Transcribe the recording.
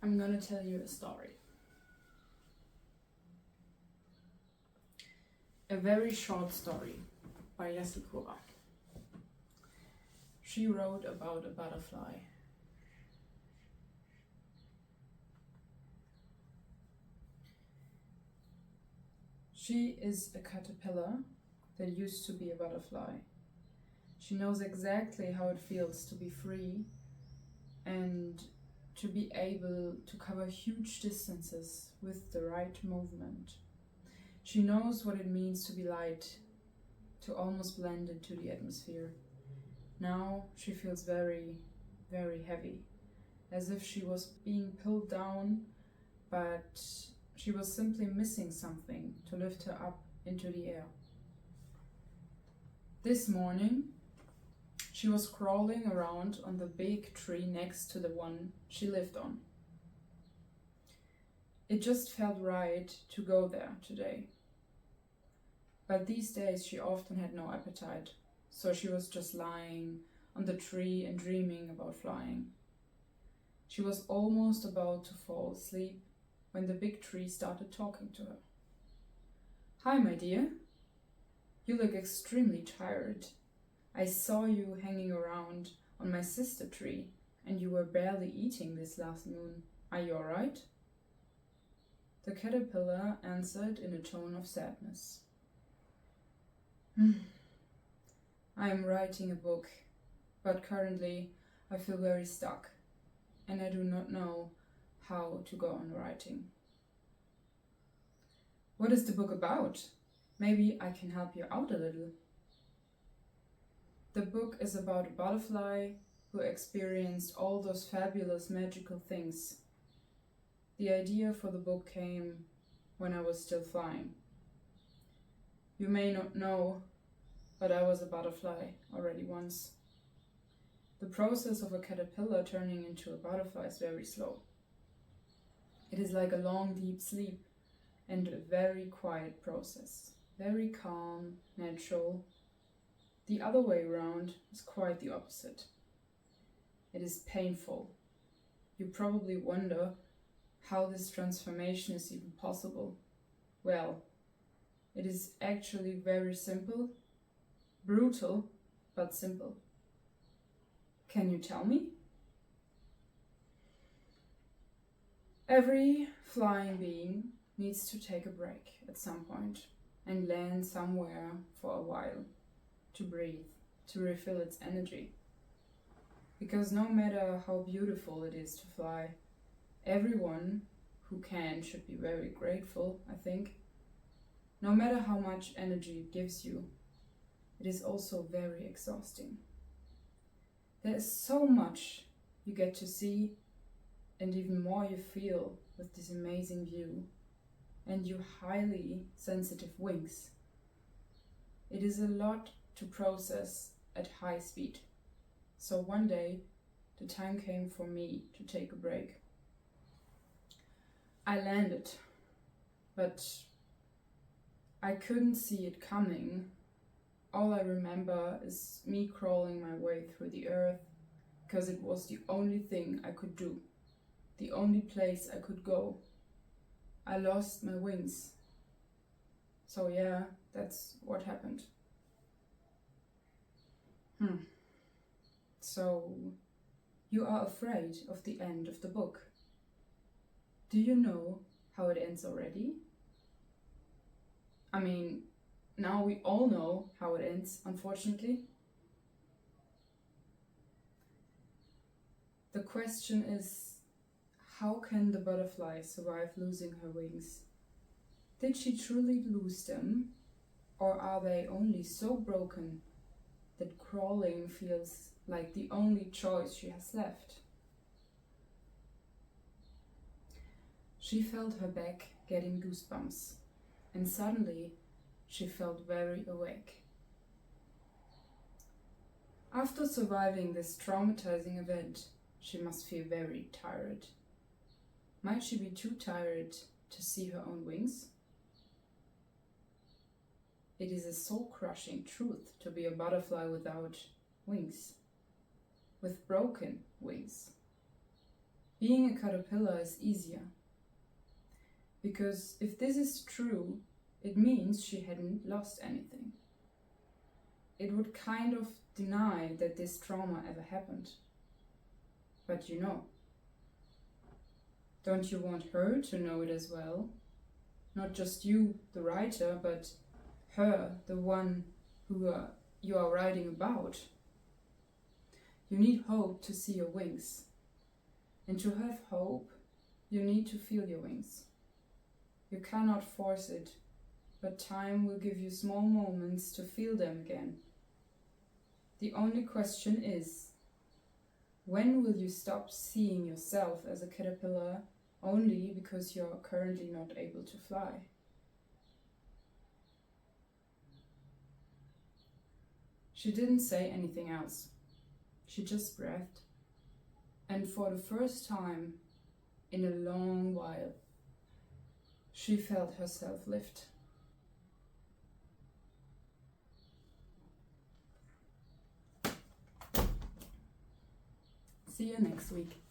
I'm gonna tell you a story. A very short story by Yassi. She wrote about a butterfly. She is a caterpillar that used to be a butterfly. She knows exactly how it feels to be free and to be able to cover huge distances with the right movement. She knows what it means to be light, to almost blend into the atmosphere. Now she feels very, very heavy, as if she was being pulled down, but she was simply missing something to lift her up into the air. This morning, she was crawling around on the big tree next to the one she lived on. It just felt right to go there today. But these days she often had no appetite, so she was just lying on the tree and dreaming about flying. She was almost about to fall asleep when the big tree started talking to her. "Hi, my dear. You look extremely tired. I saw you hanging around on my sister tree, and you were barely eating this last moon. Are you all right?" The caterpillar answered in a tone of sadness. "I am writing a book, but currently I feel very stuck, and I do not know how to go on writing." "What is the book about? Maybe I can help you out a little." "The book is about a butterfly who experienced all those fabulous magical things. The idea for the book came when I was still flying. You may not know, but I was a butterfly already once. The process of a caterpillar turning into a butterfly is very slow. It is like a long, deep sleep and a very quiet process. Very calm, natural. The other way around is quite the opposite. It is painful. You probably wonder how this transformation is even possible. Well, it is actually very simple, brutal, but simple. Can you tell me? Every flying being needs to take a break at some point and land somewhere for a while, to breathe, to refill its energy. Because no matter how beautiful it is to fly, everyone who can should be very grateful, I think. No matter how much energy it gives you, it is also very exhausting. There is so much you get to see, and even more you feel with this amazing view and your highly sensitive wings. It is a lot to process at high speed. So one day, the time came for me to take a break. I landed, but I couldn't see it coming. All I remember is me crawling my way through the earth, because it was the only thing I could do, the only place I could go. I lost my wings. So yeah, that's what happened. So, you are afraid of the end of the book. Do you know how it ends already? I mean, now we all know how it ends, unfortunately. The question is, how can the butterfly survive losing her wings? Did she truly lose them, or are they only so broken that crawling feels like the only choice she has left? She felt her back getting goosebumps, and suddenly she felt very awake. After surviving this traumatizing event, she must feel very tired. Might she be too tired to see her own wings? It is a soul-crushing truth to be a butterfly without wings, with broken wings. Being a caterpillar is easier. Because if this is true, it means she hadn't lost anything. It would kind of deny that this trauma ever happened. But you know. Don't you want her to know it as well? Not just you, the writer, but her, the one who you are writing about. You need hope to see your wings. And to have hope, you need to feel your wings. You cannot force it, but time will give you small moments to feel them again. The only question is, when will you stop seeing yourself as a caterpillar only because you are currently not able to fly? She didn't say anything else. She just breathed. And for the first time in a long while, she felt herself lift. See you next week.